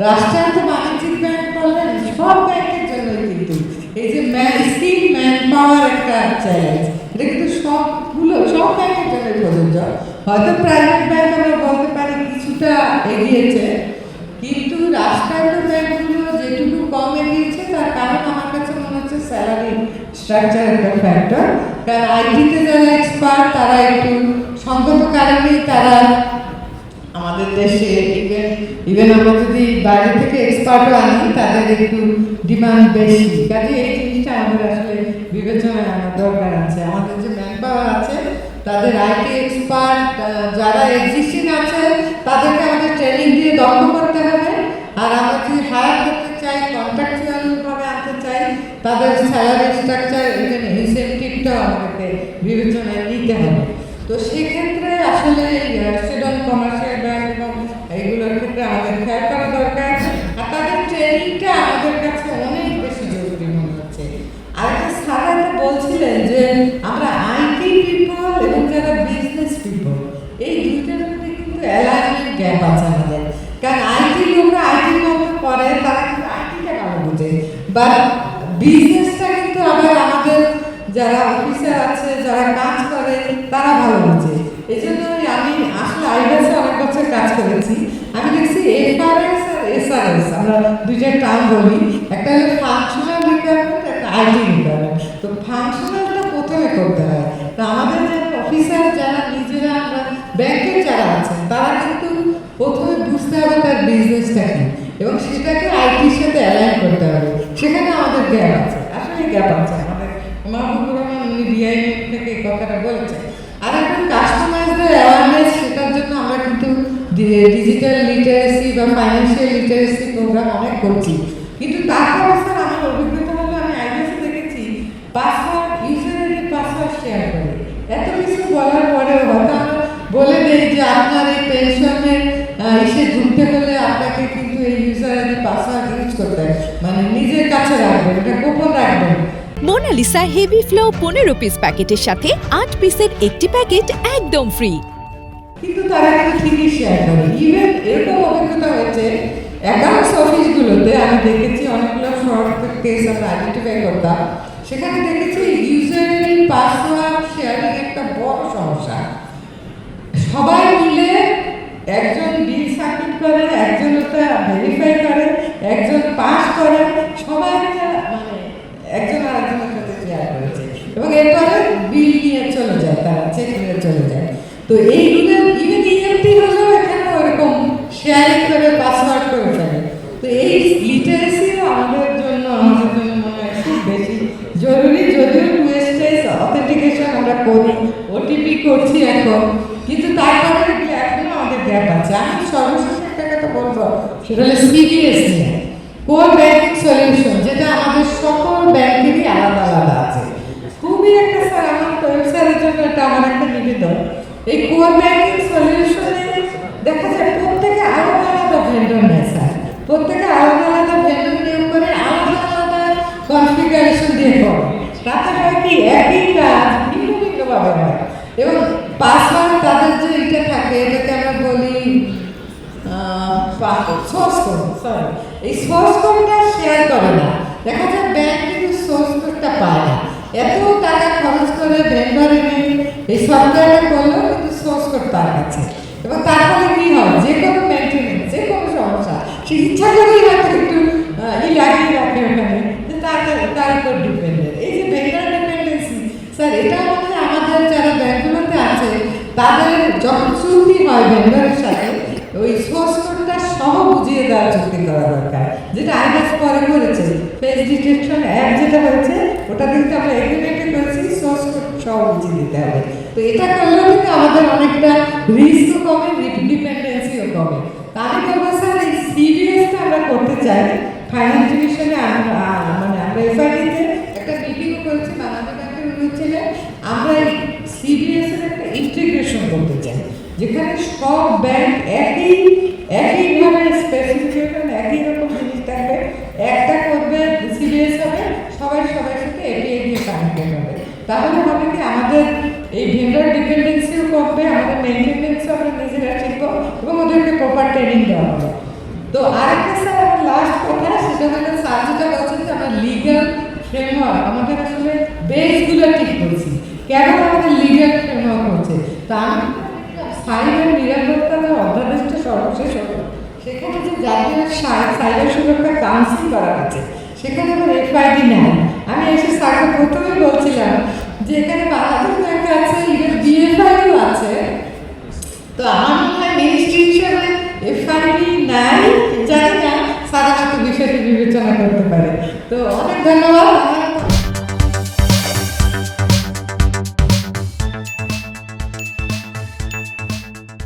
রাষ্ট্রায়ত্ত বাণিজ্যিক ব্যাংক বললেন সব ব্যাংকের জন্যই কিন্তু এই যে স্কিল ম্যান পাওয়ার একটা চ্যালেঞ্জ, এটা কিন্তু সব ব্যাংকের জন্য প্রযোজ্য। হয়তো প্রাইভেট ব্যাংক আমরা বলতে পারি কিছুটা এগিয়েছে, কিন্তু রাষ্ট্রায়ত্ত ব্যাংকগুলো যেটুকু কম এগিয়েছে তার কারণ আমার কাছে মনে হচ্ছে স্যালারি স্ট্রাকচার একটা ফ্যাক্টর। কারণ আইটিতে যারা এক্সপার্ট তারা একটু সঙ্গত কারণেই তারা আমাদের দেশে ইভেন আমরা যদি বাইরে থেকে এক্সপার্টও আনি তাদের একটু ডিমান্ড বেশি। কাজে এই জিনিসটা আমাদের আসলে বিবেচনায় আনার দরকার আছে। আমাদের যে ম্যান পাওয়ার আছে তাদের আইটি এক্সপার্ট যারা এক্সিস্টিং আছে তাদেরকে আমাদের ট্রেনিং দিয়ে দক্ষ করতে হবে। আর আমরা যদি হায়ার করতে চাই, কন্ট্রাকচুয়াল ভাবে আনতে চাই, তাদের স্যালারি স্ট্রাকচার এখানে ইনসেন্টিভটাও আমাদেরকে বিবেচনায় নিতে হবে। তো সেক্ষেত্রে আসলে স্টুডেন্ট কমার্শিয়াল ব্যাংক এবং এইগুলোর ক্ষেত্রে আমাদের খেয়াল করা দরকার। আর তাদের ট্রেনিংটা আমাদের কাছে অনেক বেশি জরুরি মনে হচ্ছে। আরেকটা স্যার বলছিলেন যে আমরা আইটি পিপল এবং যারা বিজনেস পিপল এই দুইটার মধ্যে কিন্তু অ্যালাইনমেন্ট গ্যাপ আছে আমাদের। কারণ আইটি লোকরা আইটি মধ্যে পড়ে, তারা কিন্তু আইটিটা ভালো বোঝে, বাট বিজনেসটা কিন্তু আবার আমাদের যারা অফিসার আছে যারা কাজ করে তারা ভালো বোঝে। এই জন্য আমি আসলে আইডিয়াসে অনেক বছর কাজ করেছি। আমি দেখছি এফআরএস আর এসআরএস আমরা দুইটা টার্ম বলি, একটা হলো ফাংশনাল রিকোয়ারমেন্ট, একটা আইটি রিকোয়ারমেন্ট। তো ফাংশনালটা প্রথমে করতে হয়। তো আমাদের যারা অফিসার যারা নিজেরা আমরা ব্যাংকের যারা আছেন তারা কিন্তু প্রথমে বুঝতে হবে তার বিজনেসটা কি এবং সেটাকে আইটির সাথে অ্যালাইন করতে হবে। সেখানে আমাদের গ্যাপ আছে, আসলে গ্যাপ আছে আমাদের। মাহবুবুর রহমান উনি বিআই থেকে এই কথাটা বলেছেন। আর এখন কাস্টমাইজদের অ্যাওয়ারনেস, সেটার জন্য আমরা কিন্তু ডিজিটাল লিটারেসি বা ফাইন্যান্সিয়াল লিটারেসি প্রোগ্রাম অনেক করছি। কিন্তু তারপর স্যার আমার অভিজ্ঞতা হলো আমি আইডিয়াসে দেখেছি পাসওয়ার্ড ইউজারের পাসওয়ার্ড শেয়ার করে এত কিছু বলার পরেও হয়তো আমরা বলে দেই যে আপনার এই পেনশনের এসে ঢুকতে হলে আপনাকে কিন্তু এই ইউজারের পাসওয়ার্ড ইউজ করতে হয়, মানে নিজের কাছে রাখবেন, এটা গোপন রাখবেন। মোনালিসা হেভি ফ্লো 15 পিস প্যাকেটের সাথে 8 পিসের একটি প্যাকেট একদম ফ্রি। কিন্তু তারা কিন্তু ঠিকই শেয়ার করে। ইভেন এরকম অভিজ্ঞতা হয়েছে অ্যাকাউন্টস অফিসগুলোতে, আমি দেখেছি অনেকগুলো ফ্রড কেস আমরা আইডেন্টিফাই করতাম, সেখানে দেখেছি ইউজারের পাসওয়ার্ড শেয়ারিং একটা বড় সমস্যা। সবাই মিলে একজন বিল সাবমিট করে, একজন ওটা ভেরিফাই করে, একজন পাস করে, সবাই মানে একজন আরেকজনের সাথে শেয়ার করেছে এবং এরপরে বিল নিয়ে চলে যায়, তারা চেক নিয়ে চলে যায়। তো এইগুলো ইভেন ইএমটি হলেও এখানে ওরকম শেয়ারিং করে পাসওয়ার্ড করে ফেলে। তো এই লিটারেসিও আমাদের জন্য মনে হয় খুব বেশি জরুরি। যদিও 2 স্টেজ অথেন্টিকেশন আমরা করি, ওটিপি করছি এখন, কিন্তু তারপরে এখনো আমাদের গ্যাপ আছে। আমি সর্বশেষ একটা কথা বলবো, সেটা হলো সিবিএস নিয়ে কোর ব্যাংকিং সলিউশন, যেটা আমাদের সকল ব্যাংকেরই আলাদা আলাদা আছে। খুবই একটা স্যার আমার ওয়েবসাইটের জন্য এটা আমার একটা নিবেদন। এই কোর ব্যাংকিং সলিউশনে দেখা যায় প্রত্যেকে আলাদা আলাদা ভেন্ডর নেয় স্যার, প্রত্যেকে আলাদা আলাদা ভেন্ডর নিয়োগ করে আলাদা আলাদা কনফিগারেশন দিয়ে করে। তাতে হয় কি একই কাজ ভিন্ন ভিন্নভাবে হয় এবং পাসওয়ার্ড তাদের যে এটা থাকে এটাকে আমরা বলি সোর্স কোড, সরি এই সোর্স কোডটা শেয়ার করে না। দেখা যায় ব্যাংক কিন্তু সোর্স কোডটা পায় না, এত টাকা খরচ করে ভেন্ডর এনে এই সফটওয়্যারটা করলেও কিন্তু সোর্স কোড তার কাছে। এবং তার ফলে কী হয়, যে কোনো মেনটেনেন্স যে কোনো সমস্যা সে ইচ্ছা করেই হয়তো একটু লাগিয়ে রাখে ওখানে, যে তার উপর ডিপেন্ডেন্ট। এই যে ভেন্ডর ডিপেন্ডেন্সি স্যার, এটা মধ্যে আমাদের যারা ব্যাংকগুলোতে আছে তাদের যখন চুক্তি হয় ভেন্ডরের সাথে ওই সোর্স কোডটা সহ বুঝিয়ে দেওয়ার চুক্তি করা দরকার, যেটা আইডিয়াস পরে করেছে। ফেস ডিটেকশন অ্যাপ যেটা হয়েছে ওটা কিন্তু আমরা এগ্রিমেন্টে করেছি, সোর্স কোড সহ বুঝিয়ে দিতে হবে। তো এটা করলেও কিন্তু আমাদের অনেকটা রিস্কও কমে, ডিপেন্ডেন্সিও কমে। আমি বলবো স্যার এই সিবিএসটা আমরা করতে চাই ফাইন্যান্স ডিভিশনে। মানে আমরা এফআইডিতে একটা মিটিংও করেছি, বাংলাদেশ ব্যাংকের উনি ছিলেন। আমরা এই সিবিএস এর একটা ইন্টিগ্রেশন করতে চাই, যেখানে সব ব্যাংক একইভাবে স্পেসিফিকেশন একই রকম জিনিস থাকবে, একটা করবে সিবিএস হবে, সবাই সবার সাথে এগিয়ে গিয়ে কানেক্টেড হবে। তাহলে হবে কি আমাদের এই ভেন্ডর ডিপেন্ডেন্সিও কমবে, আমাদের মেনটেনেন্সও আমরা নিজেরা শিখবো এবং ওদেরকে প্রপার ট্রেনিং দেওয়া হবে। তো আরেকটা স্যার আমার লাস্ট কথা, সেটা হলো স্যার যেটা বলছেন যে আমরা লিগাল ফ্রেমওয়ার্ক আমাদের আসলে বেসগুলো ঠিক করছি, কেন আমাদের লিগাল ফ্রেমওয়ার্ক হচ্ছে। তো আমি সাইবার নিরাপত্তার অধ্যাদেশটা সর্বশেষ হলো, সেখানে যে জাতীয় সাইবার সুরক্ষা কাউন্সিল করা হচ্ছে, সেখানে আমার এফআইডি নেই। আমি এসে স্যারকে প্রথমেই বলছিলাম যে এখানে বাংলাদেশ ব্যাংক আছে, ইভেন বিএফআইও আছে, তো আমার মনে হয় মিনিস্ট্রি হিসেবে এফআইডি নাই, জানি না, স্যার হয়তো বিষয়টি বিবেচনা করতে পারে। তো অনেক ধন্যবাদ।